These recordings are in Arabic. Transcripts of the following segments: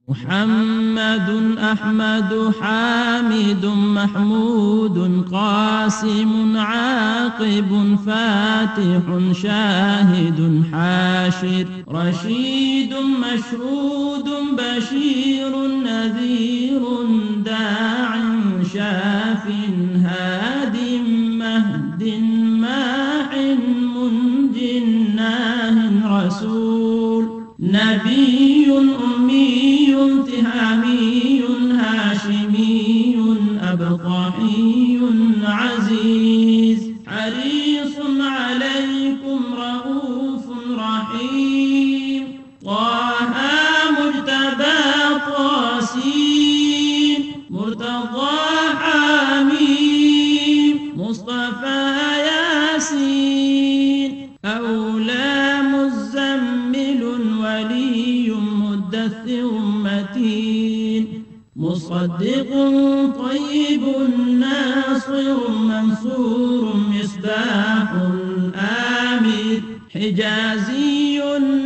محمد أحمد حامد محمود قاسم عاقب فاتح شاهد حاشر رشيد مشهود بشير نذير داع شاف هاد مهد ماح منج ناه رسول نبي أمي تهامي هاشمي أبطحي عزيز حريص عليكم رؤوف رحيم طه مجتبى طاسين مرتضى حميم مصطفى ياسين أولى مزمل ولي مدثر متين مصدق طيب ناصر منصور مصباح آمر حجازي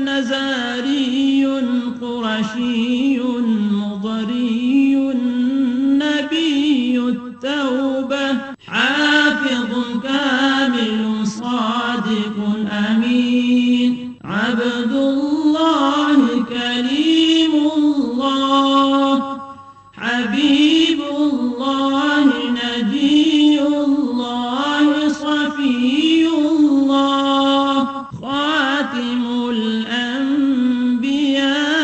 نزاري قرشي مضري نبي التوبة حافظ كامل صادق أمين عبد الله كريم الله حبيب الله نبي الله صفي الله خاتم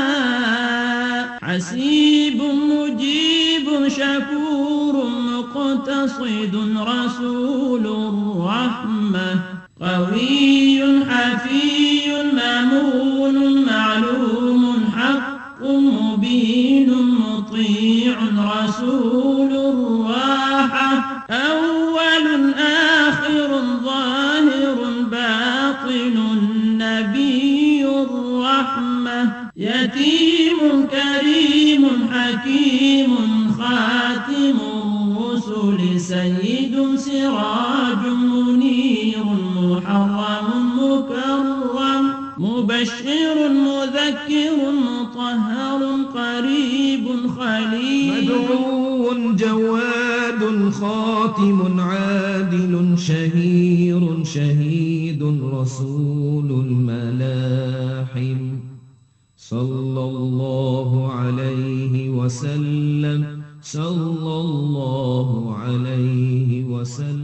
الأنبياء حسيب مجيب شكور مقتصد رسول الرحمة قوي حفي مامون معلوم حق مبين مطيع رسول الراحة أول آخر ظاهر باطن نبي الرحمة يتيم كريم حكيم خاتم الرسل سيد سراج منير محرم مكرم مبشر مذكر مطهر قريب خليل مدعو جواد خاتم عادل شهير شهيد رسول الملاحم صلى الله عليه وسلم صلى الله عليه وسلم.